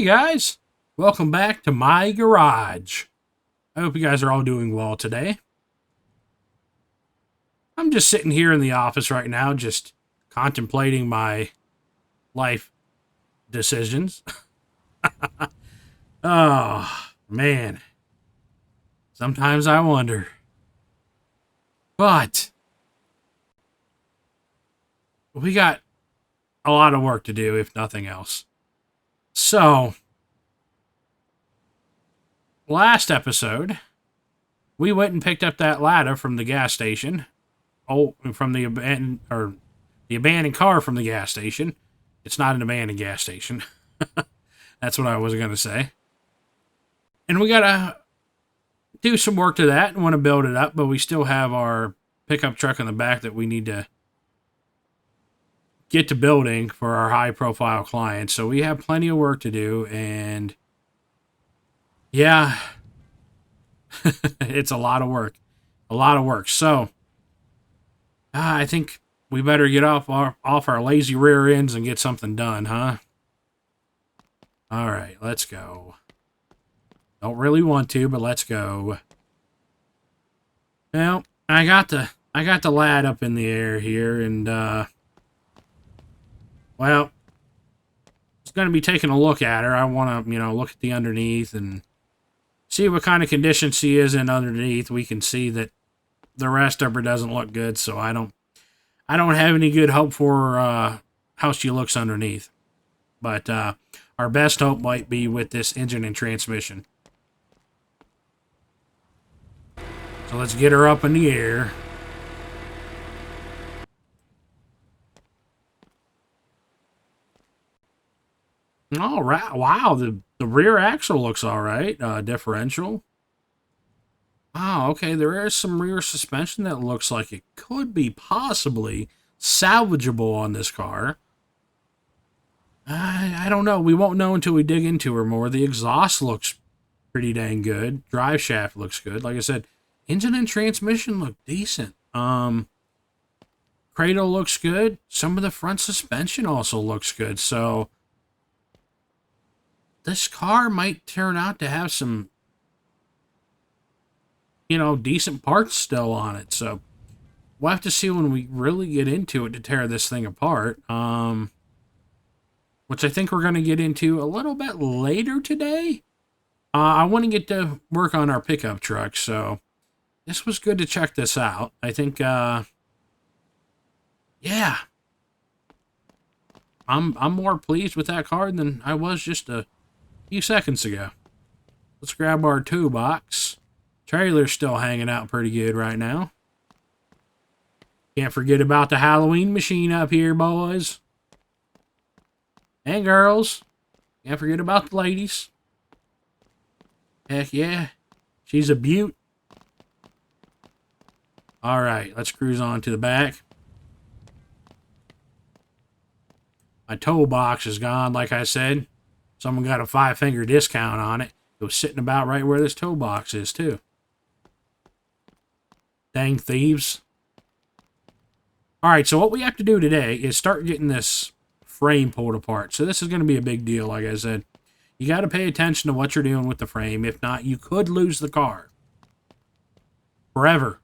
Hey guys, welcome back to my garage. I hope you guys are all doing well today. I'm just sitting here in the office right now, just contemplating my life decisions. Oh, man. Sometimes I wonder. But we got a lot of work to do, if nothing else. So, last episode, we went and picked up that ladder from the gas station. Oh, from the abandoned car from the gas station. It's not an abandoned gas station. That's what I was going to say. And we got to do some work to that and want to build it up, but we still have our pickup truck in the back that we need to get to building for our high profile clients. So we have plenty of work to do, and yeah, it's a lot of work. A lot of work. So I think we better get off our lazy rear ends and get something done, huh? All right, let's go. Don't really want to, but let's go. Well, I got the lad up in the air here, and well, it's going to be taking a look at her. I want to, look at the underneath and see what kind of condition she is in underneath. We can see that the rest of her doesn't look good, so I don't have any good hope for how she looks underneath. But our best hope might be with this engine and transmission. So let's get her up in the air. All right. Wow, the rear axle looks all right. Differential. Oh, okay. There is some rear suspension that looks like it could be possibly salvageable on this car. I don't know. We won't know until we dig into her more. The exhaust looks pretty dang good. Drive shaft looks good. Like I said, engine and transmission look decent. Cradle looks good. Some of the front suspension also looks good. So this car might turn out to have some, decent parts still on it. So we'll have to see when we really get into it to tear this thing apart. Which I think we're going to get into a little bit later today. I want to get to work on our pickup truck, so this was good to check this out. I think, yeah, I'm more pleased with that car than I was just a few seconds ago. Let's grab our toolbox. Trailer's still hanging out pretty good right now. Can't forget about the Halloween machine up here, boys. And girls. Can't forget about the ladies. Heck yeah. She's a beaut. Alright, let's cruise on to the back. My toolbox is gone, like I said. Someone got a 5-finger discount on it. It was sitting about right where this toolbox is, too. Dang thieves. Alright, so what we have to do today is start getting this frame pulled apart. So this is going to be a big deal, like I said. You got to pay attention to what you're doing with the frame. If not, you could lose the car. Forever.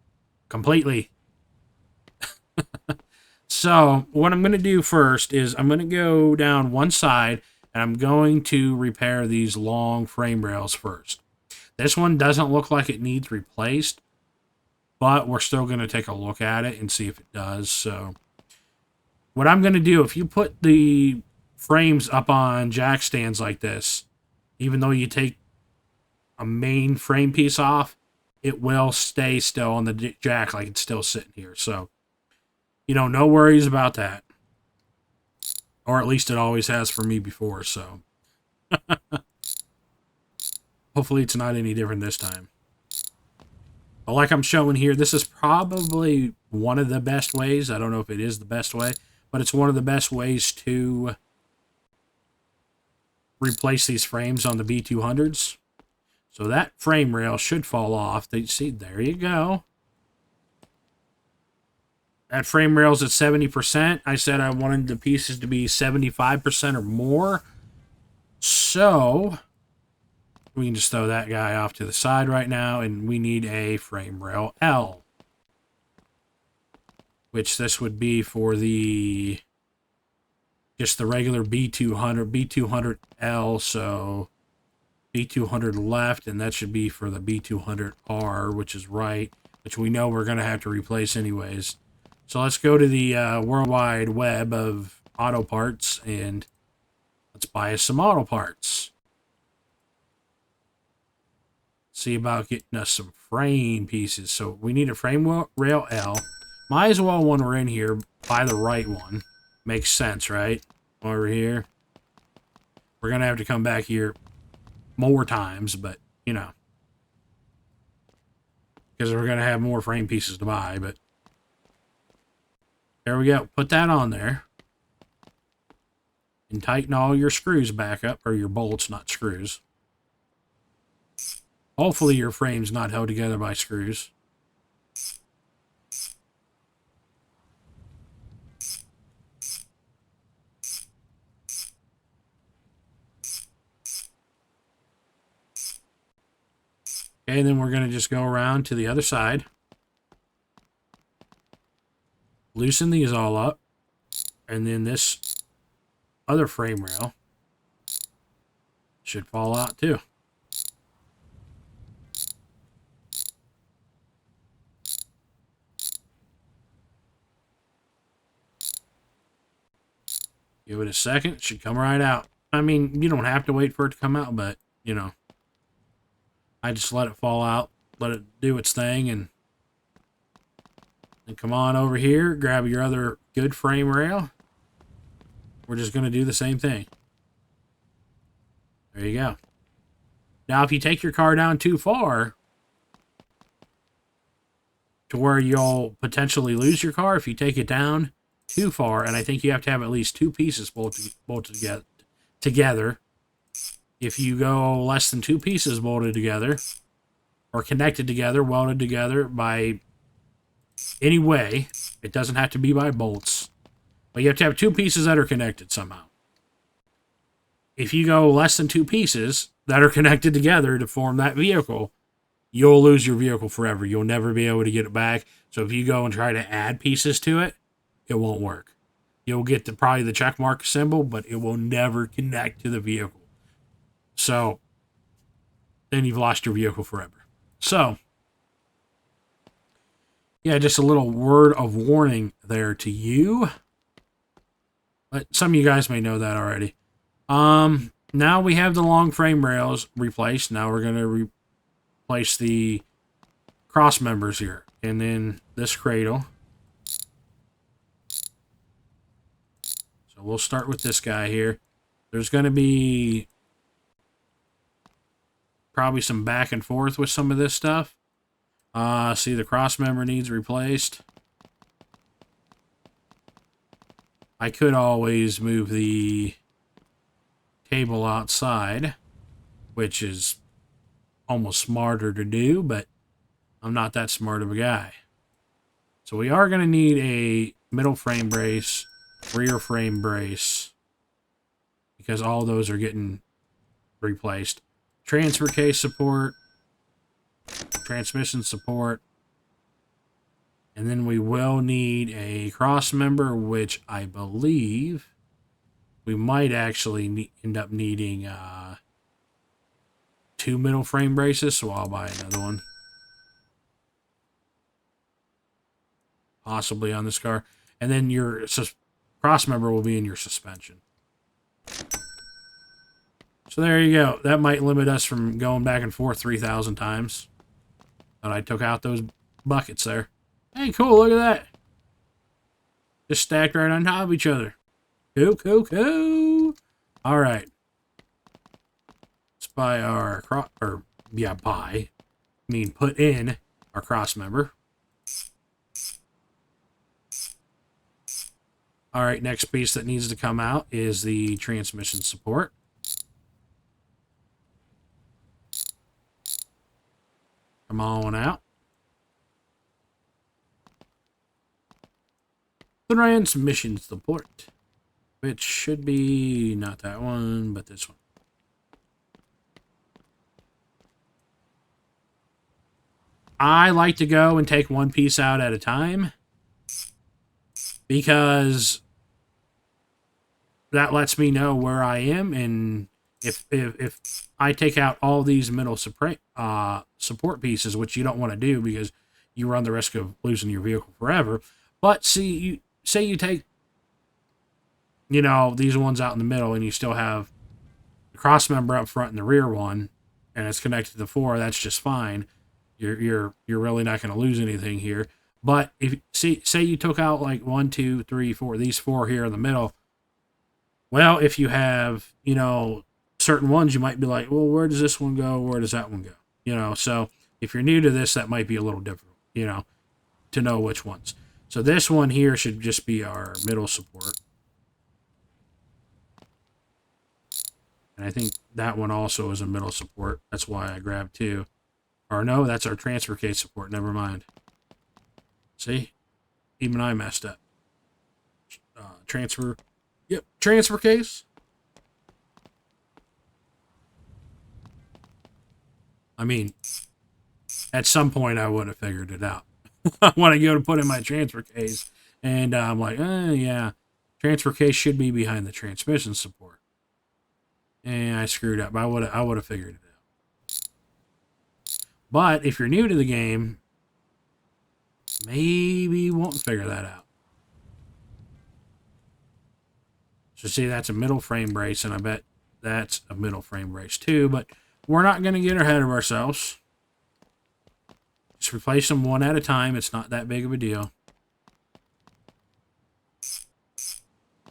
Completely. So, what I'm going to do first is I'm going to go down one side and I'm going to repair these long frame rails first. This one doesn't look like it needs replaced, but we're still going to take a look at it and see if it does. So, what I'm going to do, if you put the frames up on jack stands like this, even though you take a main frame piece off, it will stay still on the jack like it's still sitting here. So, no worries about that. Or at least it always has for me before, so. Hopefully it's not any different this time. But like I'm showing here, this is probably one of the best ways. I don't know if it is the best way, but it's one of the best ways to replace these frames on the B200s. So that frame rail should fall off. See, there you go. That frame rail's at 70%. I said I wanted the pieces to be 75% or more. So we can just throw that guy off to the side right now, and we need a frame rail L, which this would be for the just the regular B200L, so B200 left, and that should be for the B200R, which is right, which we know we're going to have to replace anyways. So let's go to the World Wide Web of auto parts, and let's buy us some auto parts. See about getting us some frame pieces. So we need a frame rail L. Might as well, when we're in here, buy the right one. Makes sense, right? Over here. We're going to have to come back here more times, but, you know. Because we're going to have more frame pieces to buy, but. There we go. Put that on there. And tighten all your screws back up, or your bolts, not screws. Hopefully your frame's not held together by screws. Okay, and then we're going to just go around to the other side. Loosen these all up. And then this other frame rail should fall out too. Give it a second. It should come right out. I mean, you don't have to wait for it to come out, but, you know. I just let it fall out. Let it do its thing. And then come on over here. Grab your other good frame rail. We're just going to do the same thing. There you go. Now, if you take your car down too far to where you'll potentially lose your car, if you take it down too far, and I think you have to have at least two pieces bolted together. If you go less than two pieces bolted together, or connected together, welded together by any way, it doesn't have to be by bolts, but you have to have two pieces that are connected somehow. If you go less than two pieces that are connected together to form that vehicle, you'll lose your vehicle forever. You'll never be able to get it back. So if you go and try to add pieces to it, it won't work. You'll get probably the check mark symbol, but it will never connect to the vehicle. So then you've lost your vehicle forever. So, yeah, just a little word of warning there to you. But some of you guys may know that already. Now we have the long frame rails replaced. Now we're going to replace the cross members here. And then this cradle. So we'll start with this guy here. There's going to be probably some back and forth with some of this stuff. See, the cross member needs replaced. I could always move the cable outside, which is almost smarter to do, but I'm not that smart of a guy. So we are going to need a middle frame brace, rear frame brace, because all those are getting replaced. Transfer case support, transmission support, and then we will need a cross member, which I believe we might actually end up needing two middle frame braces, so I'll buy another one. Possibly on this car. And then your cross member will be in your suspension. So there you go. That might limit us from going back and forth 3,000 times. But I took out those buckets there. Hey, cool, look at that. Just stacked right on top of each other. Cool, cool, cool. All right. Let's buy our put in our cross member. All right, next piece that needs to come out is the transmission support. Come on out. The transmission support, which should be not that one, but this one. I like to go and take one piece out at a time because that lets me know where I am, and if I take out all these middle support pieces, which you don't want to do because you run the risk of losing your vehicle forever. But see, you say you take, these ones out in the middle, and you still have the cross member up front and the rear one, and it's connected to the 4. That's just fine. You're really not going to lose anything here. But if say you took out like 1, 2, 3, 4, these 4 here in the middle. Well, if you have, certain ones, you might be like, well, where does this one go? Where does that one go? So if you're new to this, that might be a little difficult, to know which ones. So this one here should just be our middle support. And I think that one also is a middle support. That's why I grabbed 2. Or no, that's our transfer case support. Never mind. See? Even I messed up. Transfer. Yep, transfer case. I mean, at some point I would have figured it out. When I go to put in my transfer case, and I'm like, yeah, transfer case should be behind the transmission support. And I screwed up. I would have figured it out. But if you're new to the game, maybe you won't figure that out. So see, that's a middle frame brace, and I bet that's a middle frame brace too, but we're not going to get ahead of ourselves. Just replace them one at a time. It's not that big of a deal.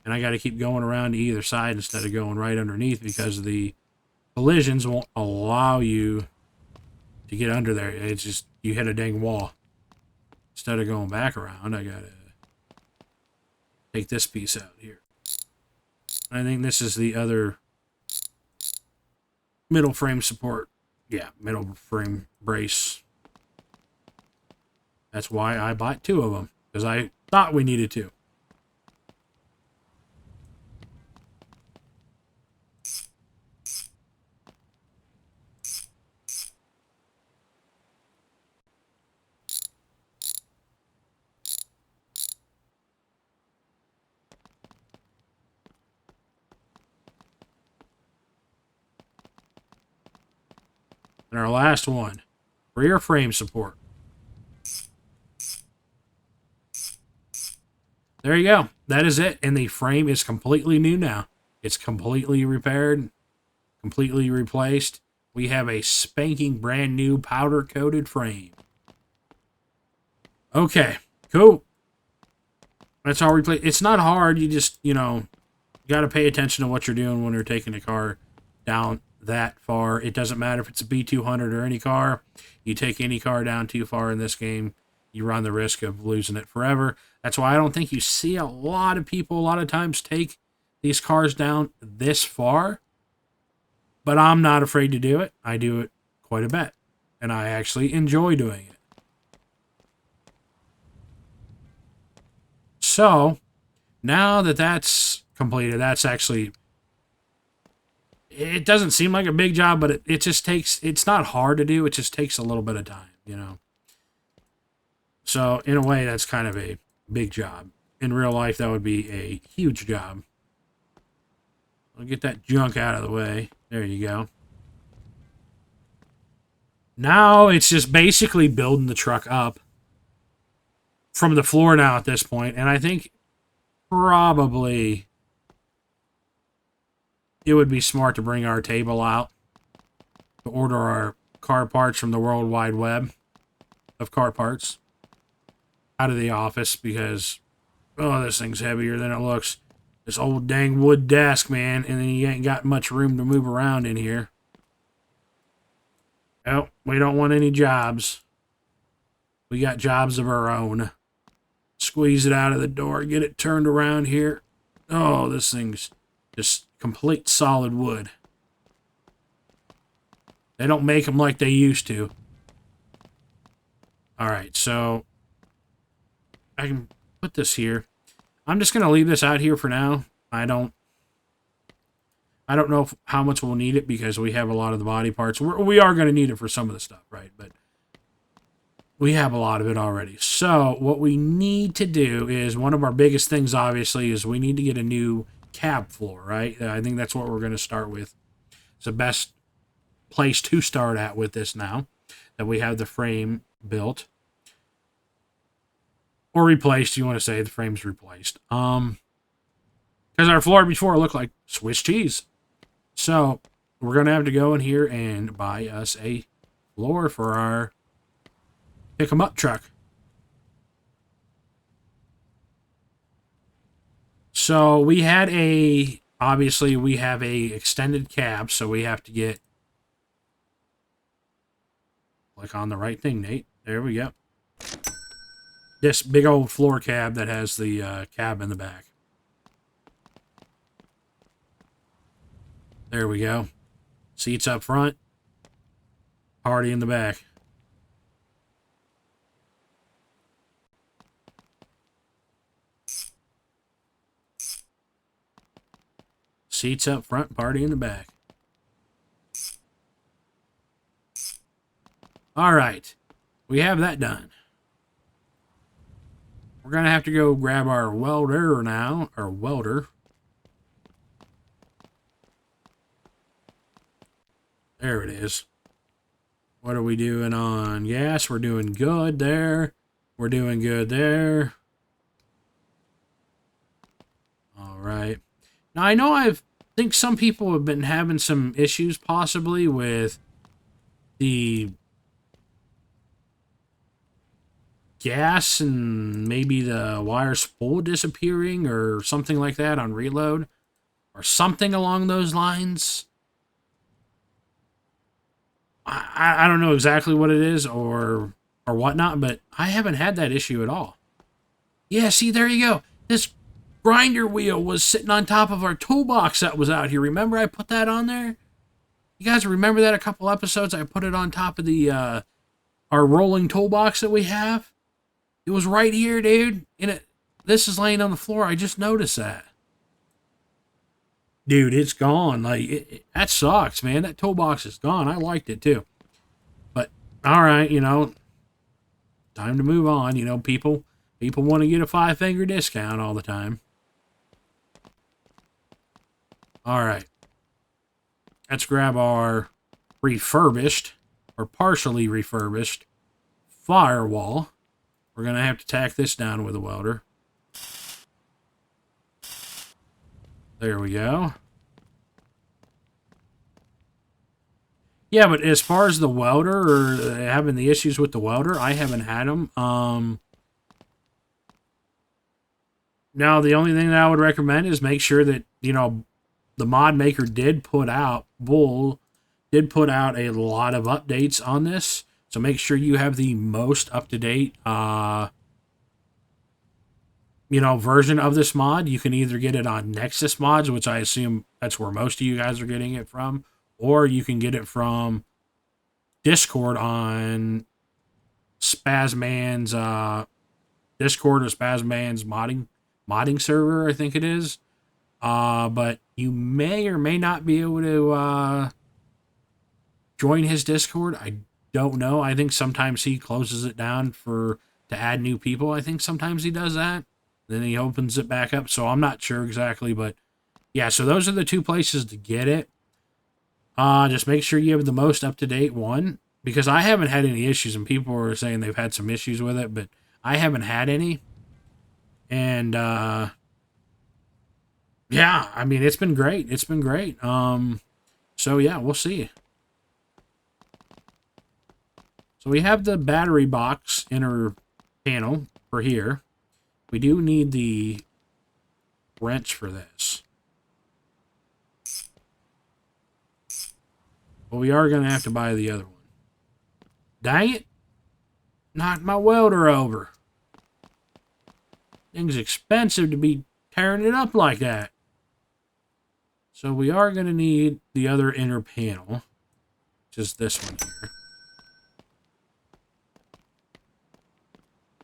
And I got to keep going around to either side instead of going right underneath because the collisions won't allow you to get under there. It's just, you hit a dang wall. Instead of going back around, I got to take this piece out here. I think this is the other middle frame support. Yeah, middle frame brace. That's why I bought 2 of them, because I thought we needed 2. And our last one, rear frame support. There you go. That is it. And the frame is completely new now. It's completely repaired, completely replaced. We have a spanking brand new powder coated frame. Okay, cool. That's all replaced. It's not hard. You just, you got to pay attention to what you're doing when you're taking a car down that far. It doesn't matter if it's a B200 or any car. You take any car down too far in this game, you run the risk of losing it forever. That's why I don't think you see a lot of people a lot of times take these cars down this far. But I'm not afraid to do it. I do it quite a bit. And I actually enjoy doing it. So, now that that's completed, that's actually... It doesn't seem like a big job, but it just takes... It's not hard to do. It just takes a little bit of time, So, in a way, that's kind of a big job. In real life, that would be a huge job. I'll get that junk out of the way. There you go. Now, it's just basically building the truck up from the floor now at this point. And I think probably it would be smart to bring our table out to order our car parts from the World Wide Web of car parts out of the office because, oh, this thing's heavier than it looks. This old dang wood desk, man, and then you ain't got much room to move around in here. Oh, we don't want any jobs. We got jobs of our own. Squeeze it out of the door, get it turned around here. Oh, this thing's just complete solid wood. They don't make them like they used to. Alright, so I can put this here. I'm just going to leave this out here for now. I don't know how much we'll need it because we have a lot of the body parts. We are going to need it for some of the stuff, right? But we have a lot of it already. So what we need to do is, one of our biggest things, obviously, is we need to get a new cab floor, right? I think that's what we're going to start with. It's the best place to start at with this now that we have the frame built. Or replaced, you want to say the frame's replaced. Because our floor before looked like Swiss cheese. So we're going to have to go in here and buy us a floor for our pick 'em up truck. So we had obviously we have a extended cab, so we have to click on the right thing, Nate. There we go. This big old floor cab that has the cab in the back. There we go. Seats up front. Party in the back. Seats up front, party in the back. All right. We have that done. We're going to have to go grab our welder now. Our welder. There it is. What are we doing on gas? We're doing good there. We're doing good there. All right. Now, I know I think some people have been having some issues possibly with the gas and maybe the wire spool disappearing or something like that on reload or something along those lines. I don't know exactly what it is or whatnot, but I haven't had that issue at all. Yeah, see, there you go. This grinder wheel was sitting on top of our toolbox that was out here. Remember I put that on there? You guys remember that a couple episodes? I put it on top of the our rolling toolbox that we have. It was right here, dude. This is laying on the floor. I just noticed that. Dude, it's gone. Like, that sucks, man. That toolbox is gone. I liked it, too. But, all right, time to move on. People want to get a 5-finger discount all the time. All right. Let's grab our refurbished, or partially refurbished, firewall. We're going to have to tack this down with a welder. There we go. Yeah, but as far as the welder or having the issues with the welder, I haven't had them. Now, the only thing that I would recommend is make sure that, the mod maker did put out a lot of updates on this. So make sure you have the most up-to-date version of this mod. You can either get it on Nexus mods, which I assume that's where most of you guys are getting it from, or you can get it from Discord on Spazman's Discord or Spazman's modding server, I think it is. But you may or may not be able to join his Discord. I don't know. I think sometimes he closes it down to add new people. I think sometimes he does that. Then he opens it back up. So I'm not sure exactly, but yeah, so those are the two places to get it. Just make sure you have the most up-to-date one, because I haven't had any issues, and people were saying they've had some issues with it, but I haven't had any. And yeah, I mean, it's been great. It's been great. So yeah, we'll see. So we have the battery box inner panel for here. We do need the wrench for this. But we are going to have to buy the other one. Dang it. Knocked my welder over. Thing's expensive to be tearing it up like that. So we are going to need the other inner panel, which is this one here.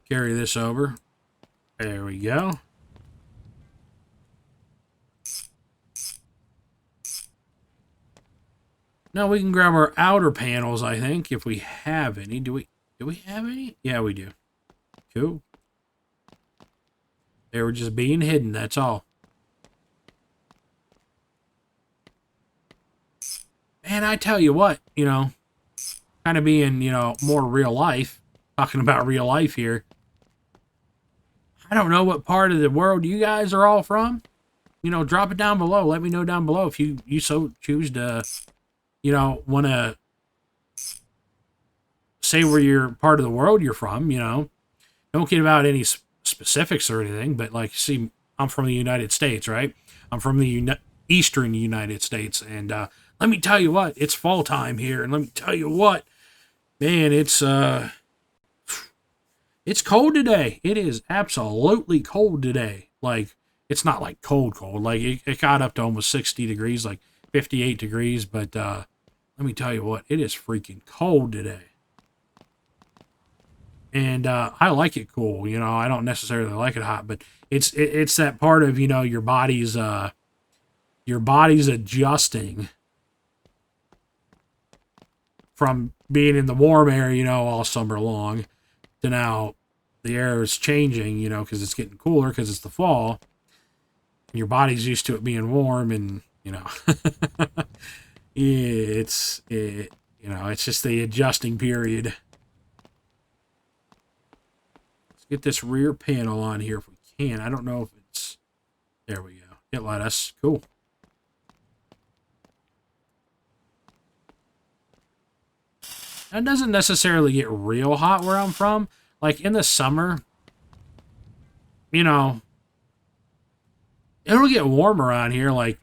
Carry this over. There we go. Now we can grab our outer panels, I think, if we have any. Do Do we have any? Yeah, we do. Cool. They were just being hidden, that's all. Man, I tell you what, you know, kind of being, you know, more real life, talking about real life here. I don't know what part of the world you guys are all from. You know, drop it down below. Let me know down below if you so choose to, you know, want to say where you're part of the world you're from. You know, don't get about any specifics or anything, but like, see, I'm from the United States, right? I'm from the Eastern United States, and let me tell you what, it's fall time here, and let me tell you what, man, it's cold today. It is absolutely cold today. Like, it's not like cold, cold. Like, it got up to almost 60 degrees, like 58 degrees. But let me tell you what, it is freaking cold today. And I like it cool. You know, I don't necessarily like it hot, but it's that part of, you know, your body's adjusting from being in the warm air, you know, all summer long to now the air is changing, you know, because it's getting cooler because it's the fall. And your body's used to it being warm, and you know, you know, it's just the adjusting period. Let's get this rear panel on here if we can. I don't know if it's there. We go. It let us. Cool. It doesn't necessarily get real hot where I'm from. Like in the summer, you know, it'll get warm around here. Like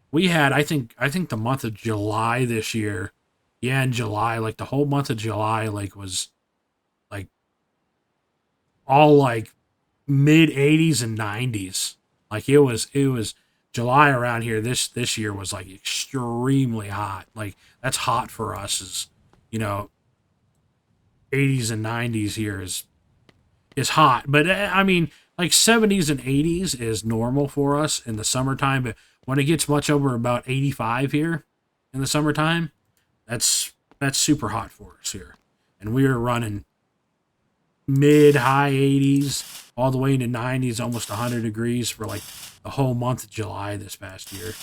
we had, I think the month of July this year, yeah, in July, like the whole month of July, like was like all like mid 80s and 90s. Like it was July around here this year was like extremely hot. Like that's hot for us, is, you know, 80s and 90s here is hot. But I mean, like 70s and 80s is normal for us in the summertime, but when it gets much over about 85 here in the summertime, that's super hot for us here. And we are running mid high 80s all the way into 90s, almost 100 degrees for like the whole month of July this past year.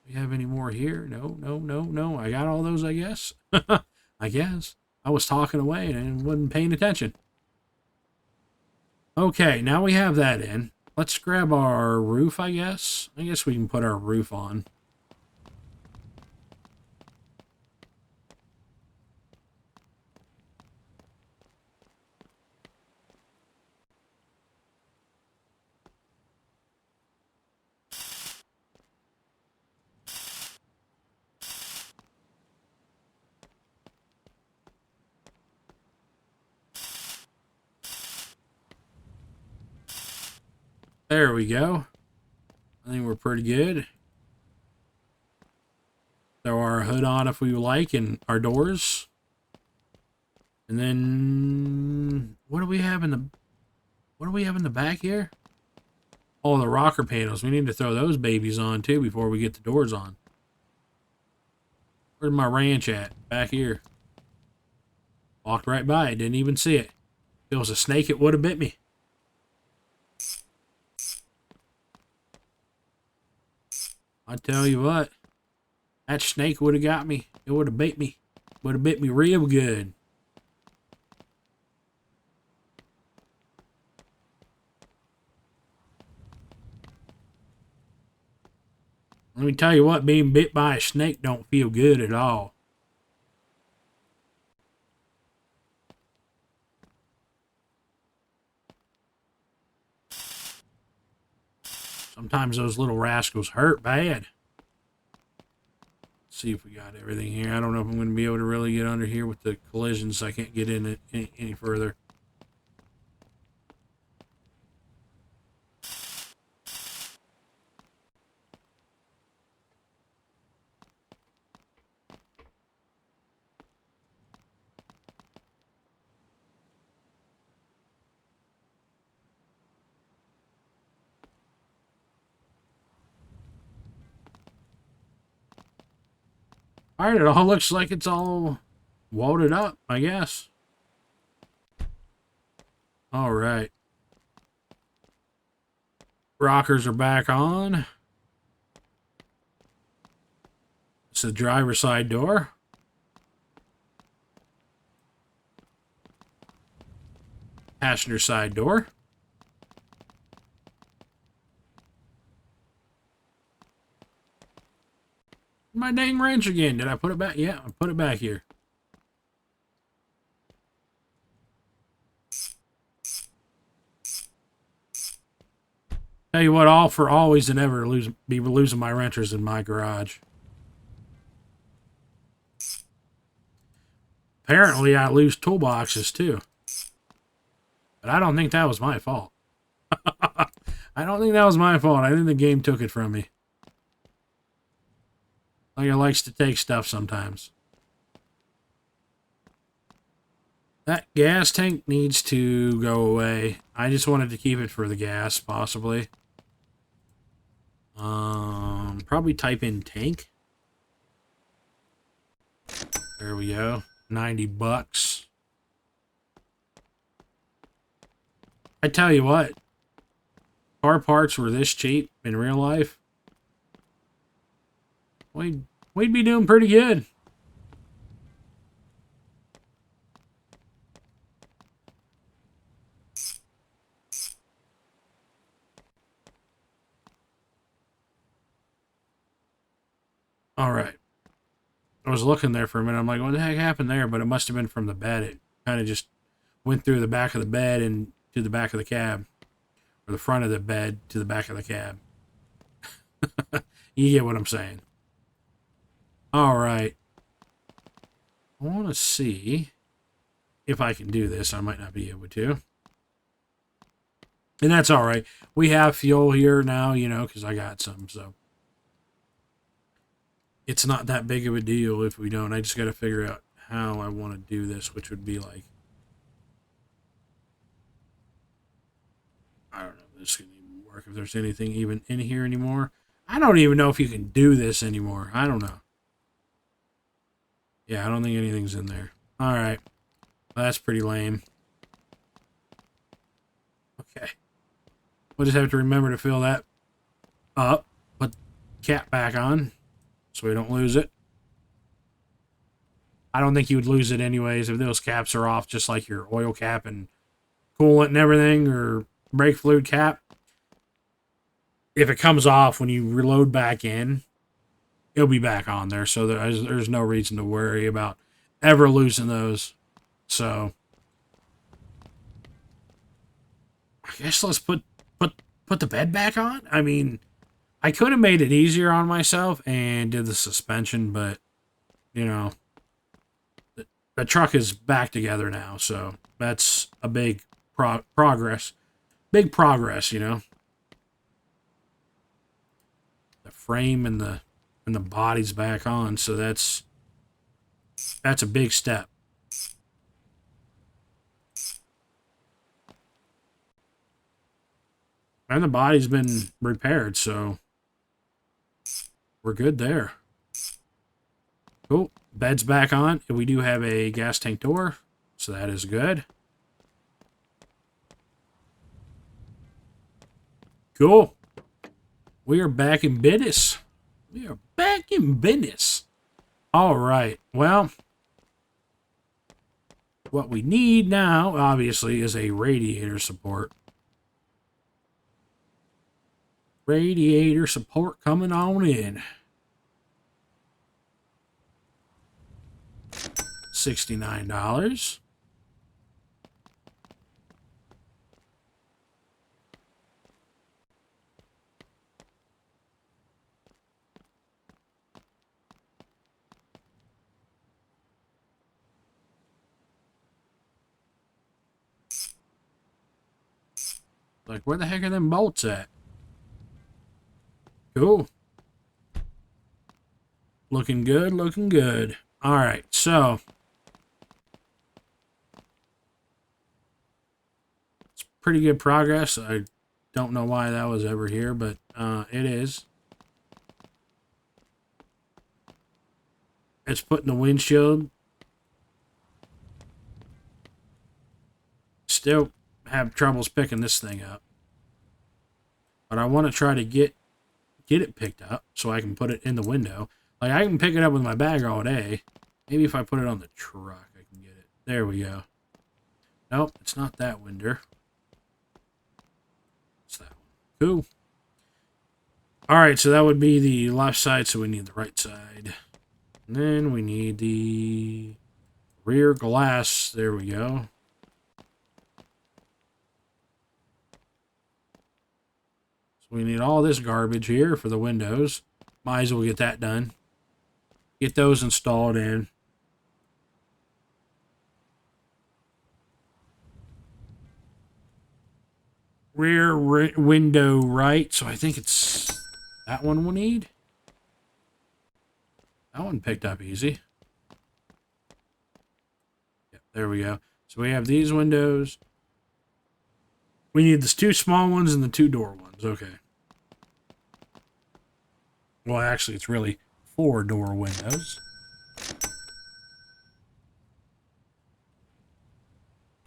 We have any more here? No, no, no, no. I got all those, I guess. I guess. I was talking away and wasn't paying attention. Okay, now we have that in. Let's grab our roof, I guess. I guess we can put our roof on. There we go. I think we're pretty good. Throw our hood on if we like, and our doors. And then what do we have in the back here? Oh, the rocker panels. We need to throw those babies on too before we get the doors on. Where's my ranch at? Back here. Walked right by it. Didn't even see it. If it was a snake, it would have bit me. I tell you what, that snake would have got me. It would have bit me. Would have bit me real good. Let me tell you what, being bit by a snake don't feel good at all. Sometimes those little rascals hurt bad. Let's see if we got everything here. I don't know if I'm going to be able to really get under here with the collisions. I can't get in it any further. Alright, it all looks like it's all welded up, I guess. Alright. Rockers are back on. It's the driver's side door. Passenger side door. My dang wrench again. Did I put it back? Yeah, I put it back here. Tell you what, all for always and ever be losing my wrenches in my garage. Apparently, I lose toolboxes too. But I don't think that was my fault. I don't think that was my fault. I think the game took it from me. Like it likes to take stuff sometimes. That gas tank needs to go away. I just wanted to keep it for the gas, possibly. Probably type in tank. There we go. 90 bucks. I tell you what, car parts were this cheap in real life, we'd be doing pretty good. All right. I was looking there for a minute. I'm like, what the heck happened there? But it must have been from the bed. It kind of just went through the back of the bed and to the back of the cab. Or the front of the bed to the back of the cab. You get what I'm saying. All right. I want to see if I can do this. I might not be able to. And that's all right. We have fuel here now, you know, because I got some, so. It's not that big of a deal if we don't. I just got to figure out how I want to do this, which would be like, I don't know if this can even work, if there's anything even in here anymore. I don't even know if you can do this anymore. I don't know. Yeah, I don't think anything's in there. All right. Well, that's pretty lame. Okay. We'll just have to remember to fill that up. Put cap back on so we don't lose it. I don't think you would lose it anyways if those caps are off, just like your oil cap and coolant and everything, or brake fluid cap. If it comes off when you reload back in, it'll be back on there. So there's no reason to worry about ever losing those. So I guess let's put the bed back on. I mean, I could have made it easier on myself and did the suspension, but, you know, the truck is back together now, so that's a big progress. Big progress, you know. The frame and the body's back on, so that's a big step. And the body's been repaired, so we're good there. Cool. Bed's back on. We do have a gas tank door, so that is good. Cool. We are back in business. We are back in business. All right. Well, what we need now, obviously, is a radiator support. Radiator support coming on in. $69. Like, where the heck are them bolts at? Cool. Looking good, looking good. All right, so it's pretty good progress. I don't know why that was ever here, but it is. It's putting the windshield. Still have troubles picking this thing up. But I want to try to get it picked up so I can put it in the window. Like, I can pick it up with my bag all day. Maybe if I put it on the truck, I can get it. There we go. Nope, it's not that window. It's that one. Cool. Alright, so that would be the left side, so we need the right side. And then we need the rear glass. There we go. So we need all this garbage here for the windows. Might as well get that done. Get those installed in. Rear window right, so I think it's that one we'll need. That one picked up easy. Yep, there we go. So we have these windows. We need the 2 small ones and the 2 door ones. Okay. Well, actually, it's really 4 door windows.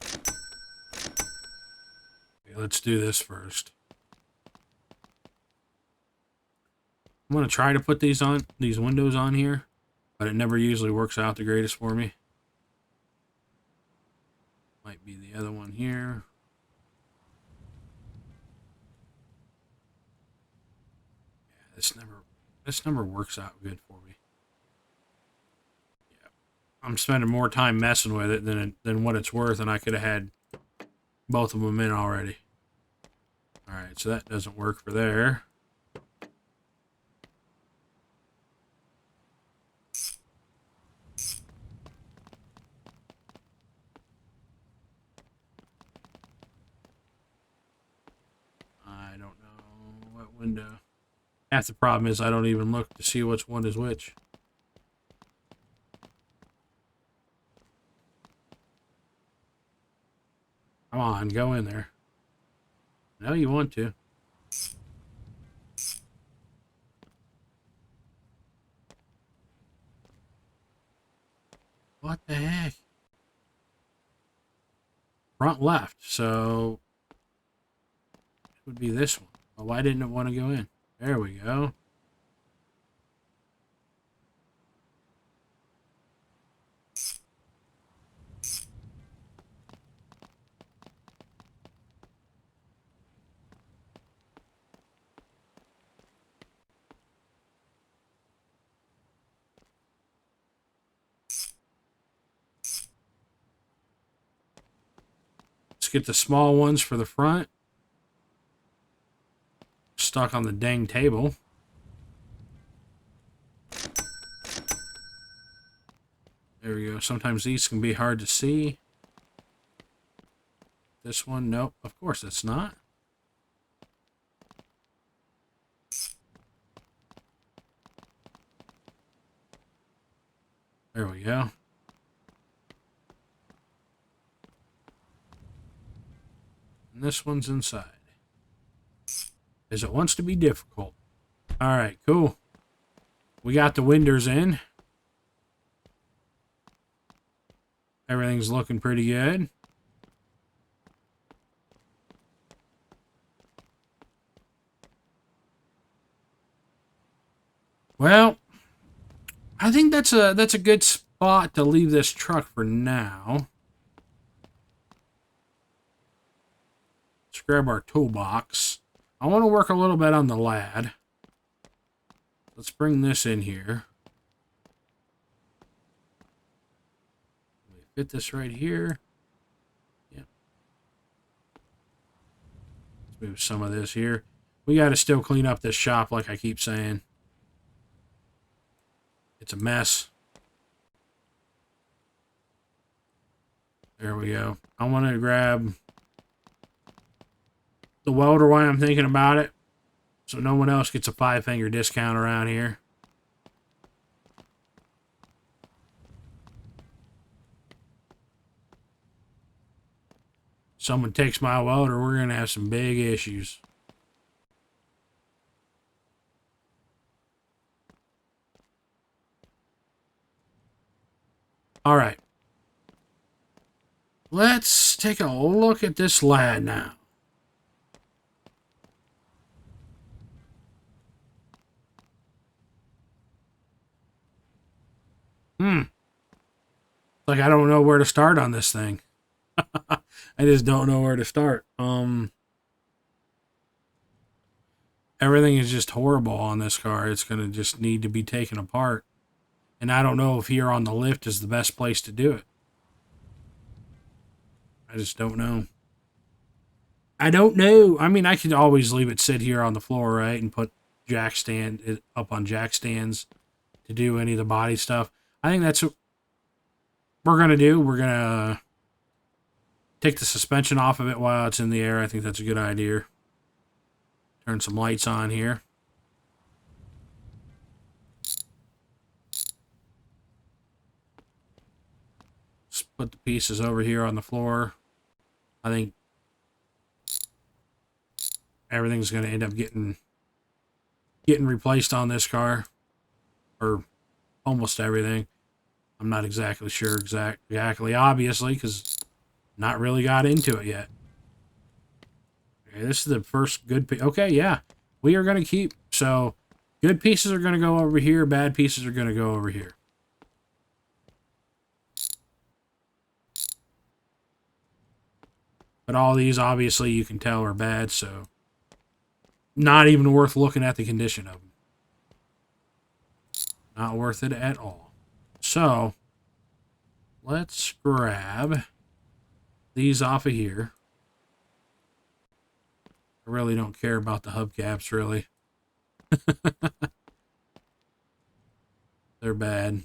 Okay, let's do this first. I'm going to try to put these windows on here, but it never usually works out the greatest for me. Might be the other one here. Yeah, this never works out good for me. Yeah. I'm spending more time messing with it than what it's worth, and I could have had both of them in already. Alright, so that doesn't work for there. I don't know what window. Half the problem is I don't even look to see which one is which. Come on, go in there. I know you want to. What the heck? Front left, so it would be this one. Well, why didn't it want to go in? There we go. Let's get the small ones for the front. Stuck on the dang table. There we go. Sometimes these can be hard to see. This one, nope. Of course it's not. There we go. And this one's inside. As it wants to be difficult. Alright, cool. We got the windows in. Everything's looking pretty good. Well, I think that's a good spot to leave this truck for now. Let's grab our toolbox. I want to work a little bit on the lad. Let's bring this in here. Fit this right here. Yep. Let's move some of this here. We got to still clean up this shop, like I keep saying. It's a mess. There we go. I want to grab the welder while I'm thinking about it, so no one else gets a 5-finger discount around here. Someone takes my welder, we're going to have some big issues. All right. Let's take a look at this lad now. Like, I don't know where to start on this thing. I just don't know where to start. Everything is just horrible on this car. It's going to just need to be taken apart. And I don't know if here on the lift is the best place to do it. I just don't know. I don't know. I mean, I could always leave it sit here on the floor, right? And put jack stand it up on jack stands to do any of the body stuff. I think that's what we're going to do. We're going to take the suspension off of it while it's in the air. I think that's a good idea. Turn some lights on here. Just put the pieces over here on the floor. I think everything's going to end up getting replaced on this car, or almost everything. I'm not exactly sure exactly, obviously, because not really got into it yet. Okay, this is the first good piece. Okay, yeah, we are going to keep. So good pieces are going to go over here. Bad pieces are going to go over here. But all these, obviously, you can tell are bad, so not even worth looking at the condition of them. Not worth it at all. So let's grab these off of here. I really don't care about the hubcaps, really. They're bad.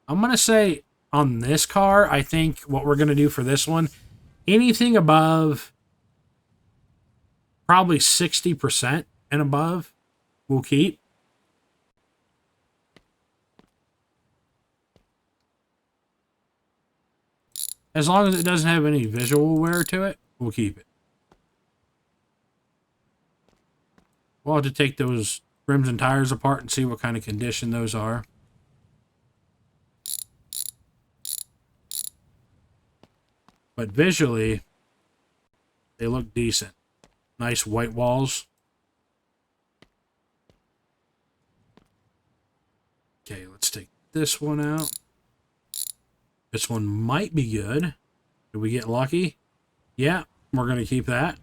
I'm going to say on this car, I think what we're going to do for this one, anything above probably 60% and above, we'll keep. As long as it doesn't have any visual wear to it, we'll keep it. We'll have to take those rims and tires apart and see what kind of condition those are. But visually, they look decent. Nice white walls. Okay, let's take this one out. This one might be good. Did we get lucky? Yeah, we're going to keep that.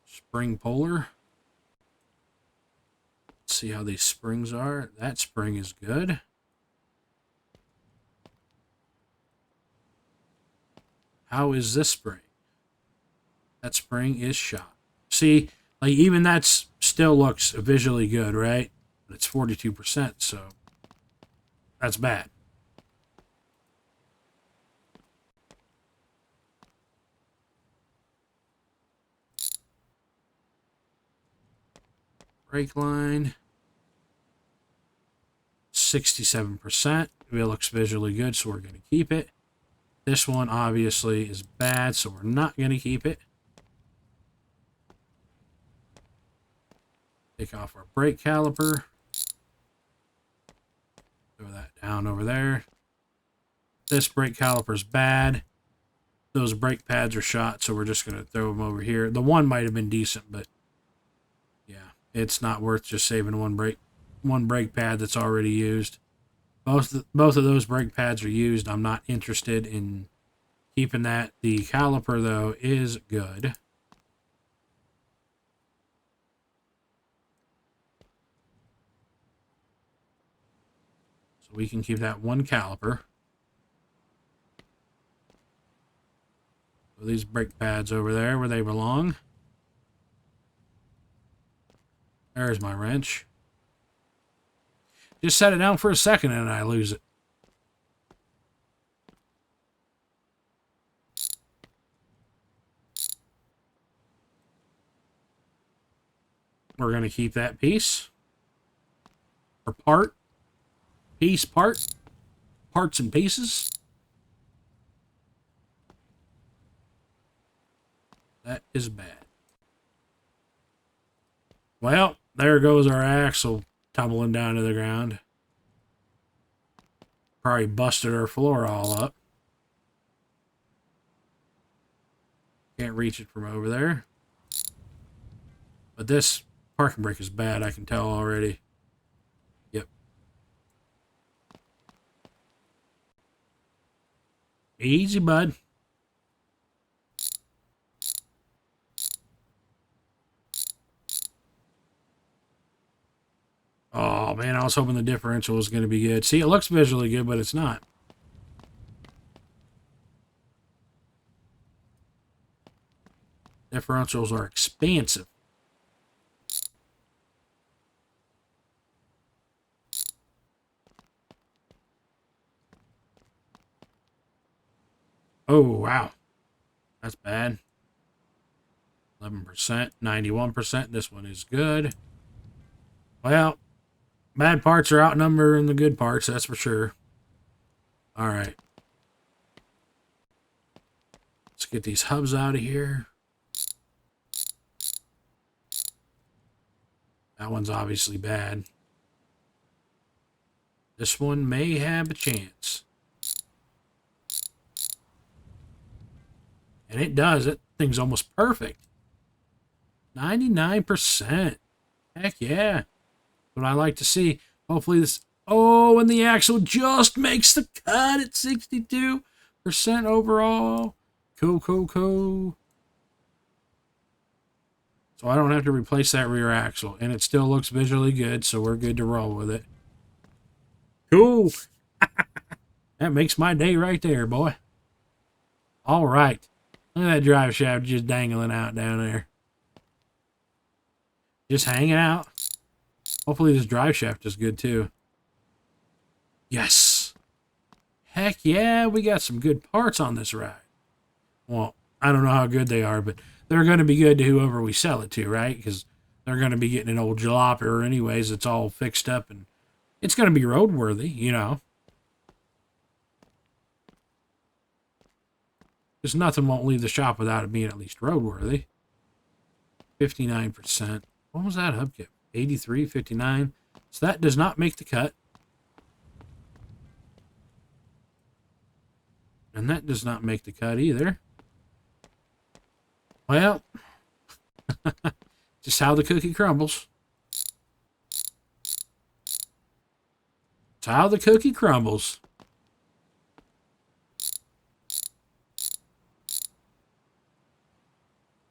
Spring puller. Let's see how these springs are. That spring is good. How is this spring? That spring is shot. See, like even that still looks visually good, right? But it's 42%, so that's bad. Brake line. 67%. It looks visually good, so we're going to keep it. This one obviously is bad, so we're not going to keep it. Take off our brake caliper. Throw that down over there. This brake caliper is bad. Those brake pads are shot, so we're just going to throw them over here. The one might have been decent, but yeah, it's not worth just saving one brake pad that's already used. Both of those brake pads are used. I'm not interested in keeping that. The caliper, though, is good. So we can keep that one caliper. So these brake pads over there where they belong. There's my wrench. Just set it down for a second and I lose it. We're going to keep that piece. Or part. Piece, part. Parts and pieces. That is bad. Well, there goes our axle tumbling down to the ground. Probably busted our floor all up. Can't reach it from over there. But this parking brake is bad, I can tell already. Yep. Easy, bud. Oh, man, I was hoping the differential was going to be good. See, it looks visually good, but it's not. Differentials are expensive. Oh, wow. That's bad. 11%, 91%. This one is good. Well, bad parts are outnumbering the good parts, that's for sure. All right. Let's get these hubs out of here. That one's obviously bad. This one may have a chance. And it does. That thing's almost perfect. 99%. Heck yeah. What I like to see. Hopefully this... Oh, and the axle just makes the cut at 62% overall. Cool, cool, cool. So I don't have to replace that rear axle. And it still looks visually good, so we're good to roll with it. Cool. That makes my day right there, boy. All right. Look at that drive shaft just dangling out down there. Just hanging out. Hopefully this drive shaft is good too. Yes. Heck yeah, we got some good parts on this ride. Well, I don't know how good they are, but they're going to be good to whoever we sell it to, right? Because they're going to be getting an old jalopy anyways. It's all fixed up and it's going to be roadworthy, you know. Because nothing won't leave the shop without it being at least roadworthy. 59%. What was that hubcap? 83, 59. So that does not make the cut. And that does not make the cut either. Well, just how the cookie crumbles. It's how the cookie crumbles.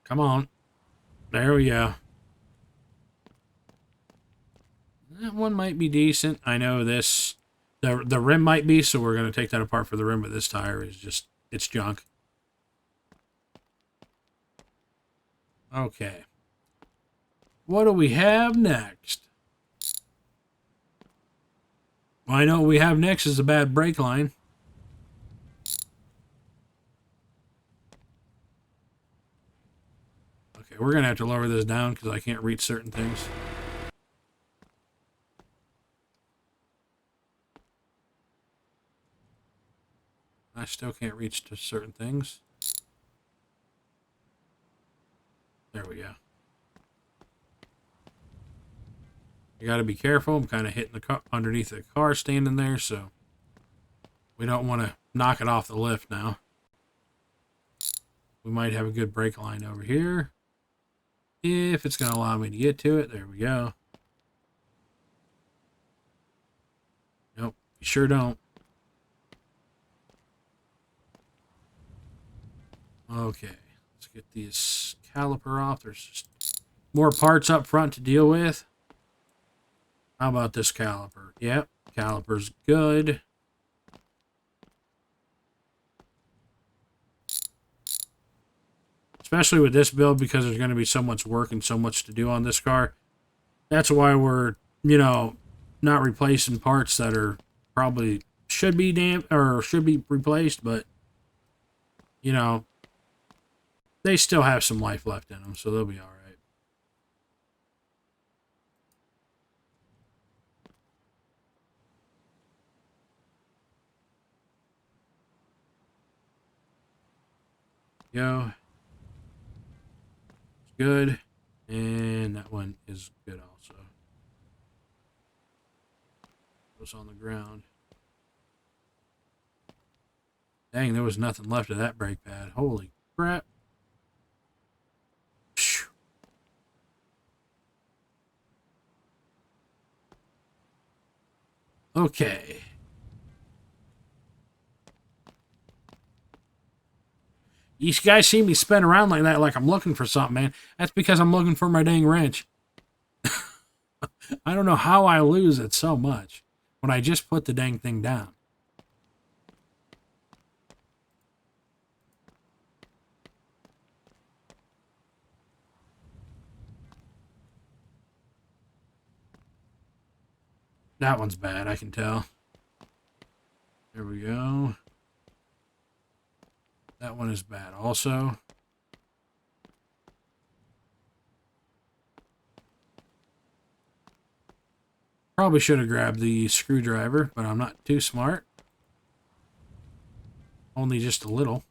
Come on. There we go. That one might be decent. I know this. The rim might be, so we're going to take that apart for the rim, but this tire is just, it's junk. Okay. What do we have next? Well, I know what we have next is a bad brake line. Okay, we're going to have to lower this down because I can't reach certain things. I still can't reach to certain things. There we go. You got to be careful. I'm kind of hitting the car underneath the car standing there, so we don't want to knock it off the lift now. We might have a good brake line over here. If it's going to allow me to get to it. There we go. Nope, you sure don't. Okay, let's get this caliper off. There's just more parts up front to deal with. How about this caliper? Yep, caliper's good. Especially with this build because there's going to be so much work and so much to do on this car. That's why we're, you know, not replacing parts that are probably should be should be replaced, but you know, they still have some life left in them, so they'll be all right. Go. Good. And And that one is good also. It was on the ground. Dang, there was nothing left of that brake pad. Holy crap. Phew. Okay. You guys see me spin around like that like I'm looking for something, man. That's because I'm looking for my dang wrench. I don't know how I lose it so much when I just put the dang thing down. That one's bad, I can tell. There we go. That one is bad also. Probably should have grabbed the screwdriver, but I'm not too smart. Only just a little.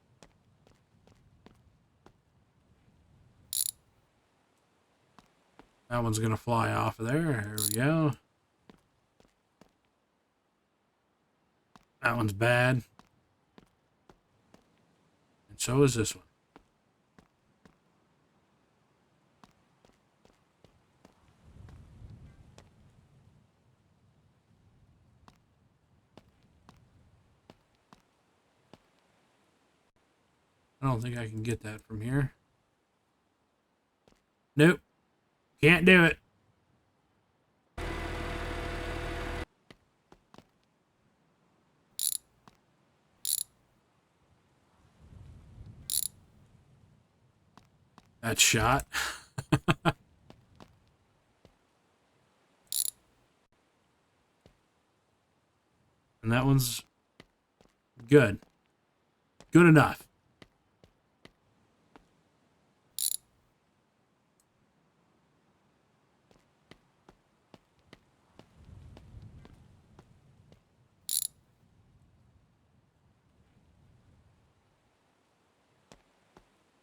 That one's going to fly off of there. There we go. That one's bad. And so is this one. I don't think I can get that from here. Nope. Can't do it. That's shot. And that one's good. Good enough.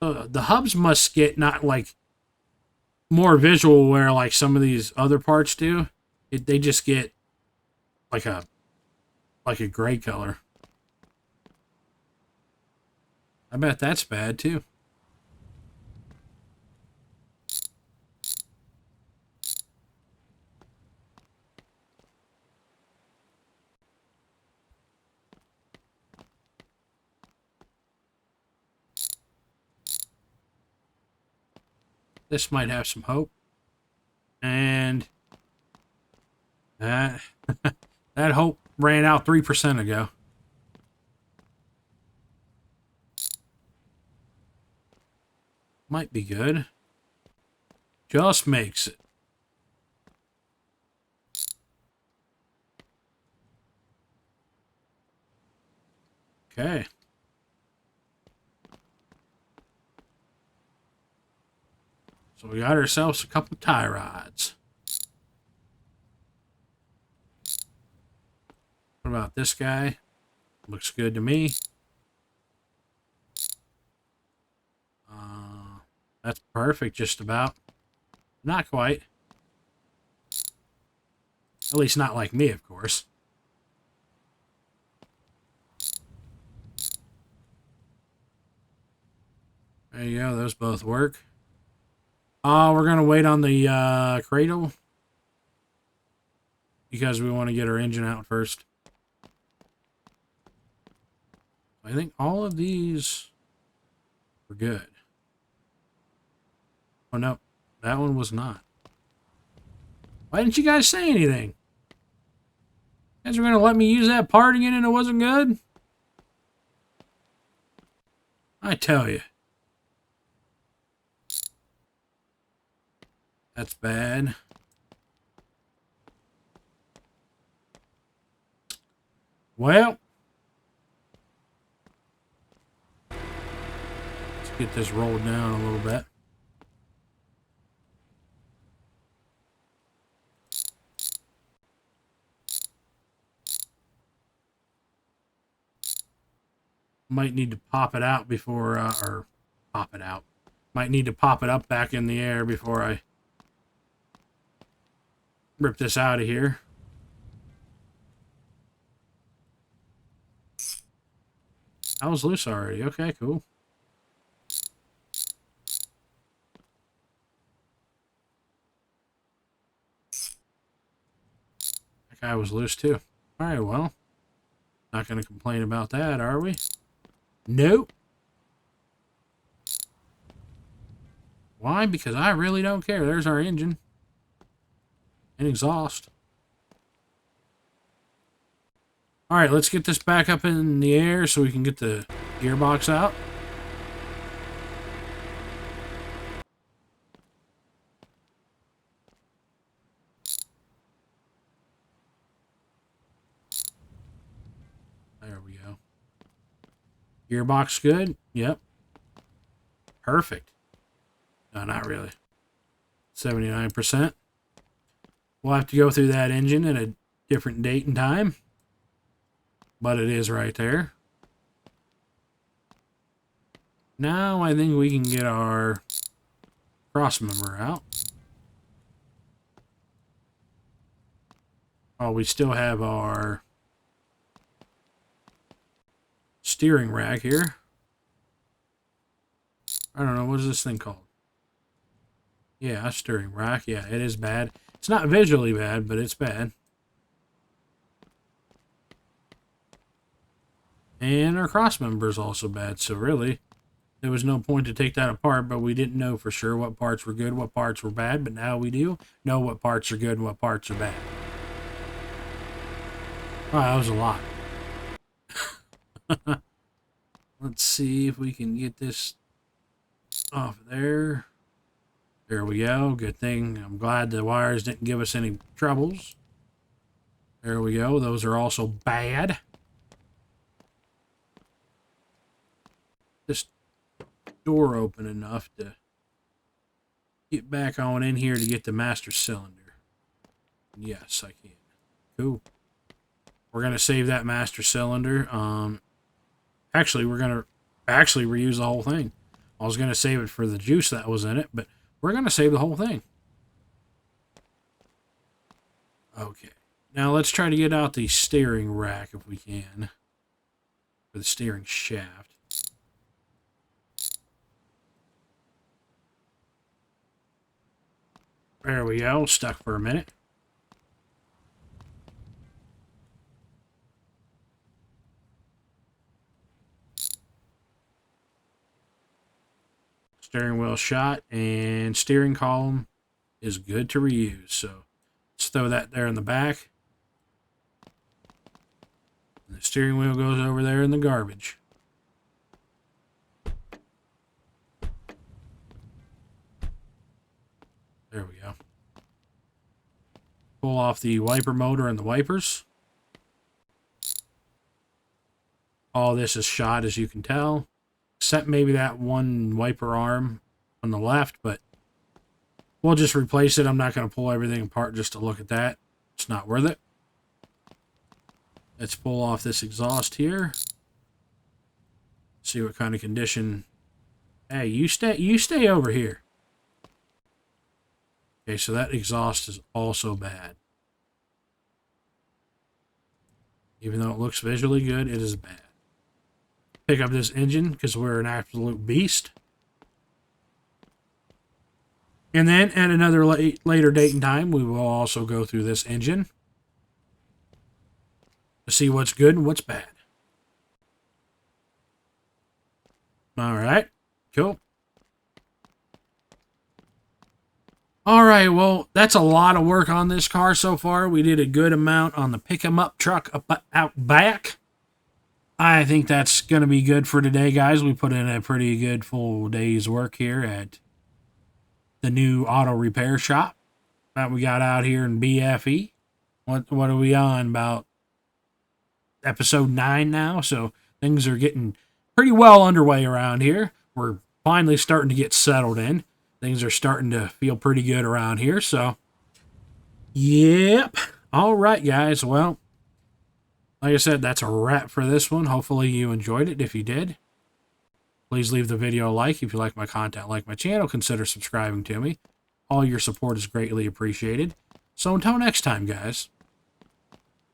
The hubs must get not like more visual where like some of these other parts do. They just get like a gray color. I bet that's bad too. This might have some hope. And that that hope ran out 3% ago. Might be good. Just makes it. Okay. So we got ourselves a couple tie rods. What about this guy? Looks good to me. That's perfect, just about. Not quite. At least not like me, of course. There you go. Those both work. We're going to wait on the cradle because we want to get our engine out first. I think all of these were good. Oh, no. That one was not. Why didn't you guys say anything? You guys were going to let me use that part again and it wasn't good? I tell you. That's bad. Well. Let's get this rolled down a little bit. Might need to pop it out before, or pop it out. Might need to pop it up back in the air before I rip this out of here. I was loose already. Okay, cool. That guy was loose too. Alright, well. Not going to complain about that, are we? Nope. Why? Because I really don't care. There's our engine. And exhaust. Alright, let's get this back up in the air so we can get the gearbox out. There we go. Gearbox good? Yep. Perfect. No, not really. 79%. We'll have to go through that engine at a different date and time. But it is right there. Now I think we can get our cross member out. Oh, we still have our steering rack here. I don't know, what is this thing called? Yeah, a steering rack. Yeah, it is bad. It's not visually bad, but it's bad. And our cross member is also bad, so really, there was no point to take that apart, but we didn't know for sure what parts were good, what parts were bad, but now we do know what parts are good and what parts are bad. Oh, that was a lot. Let's see if we can get this off there. There we go. Good thing. I'm glad the wires didn't give us any troubles. There we go. Those are also bad. This door open enough to get back on in here to get the master cylinder. Yes, I can. Cool. We're going to save that master cylinder. Actually, we're going to reuse the whole thing. I was going to save it for the juice that was in it, but we're going to save the whole thing. Okay. Now let's try to get out the steering rack if we can. Or the steering shaft. There we go. Stuck for a minute. Steering wheel shot, and steering column is good to reuse. So let's throw that there in the back. And the steering wheel goes over there in the garbage. There we go. Pull off the wiper motor and the wipers. All this is shot, as you can tell. Except maybe that one wiper arm on the left, but we'll just replace it. I'm not going to pull everything apart just to look at that. It's not worth it. Let's pull off this exhaust here. See what kind of condition. Hey, you stay over here. Okay, so that exhaust is also bad. Even though it looks visually good, it is bad. Pick up this engine because we're an absolute beast. And then at another later date and time, we will also go through this engine to see what's good and what's bad. All right, cool. All right, well, that's a lot of work on this car so far. We did a good amount on the pick-em-up truck out back. I think that's going to be good for today, guys. We put in a pretty good full day's work here at the new auto repair shop that we got out here in BFE. What are we on? About episode 9 now, so things are getting pretty well underway around here. We're finally starting to get settled in. Things are starting to feel pretty good around here, so yep. All right, guys. Well, like I said, that's a wrap for this one. Hopefully you enjoyed it. If you did, please leave the video a like. If you like my content, like my channel, consider subscribing to me. All your support is greatly appreciated. So until next time, guys,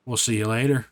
we'll see you later.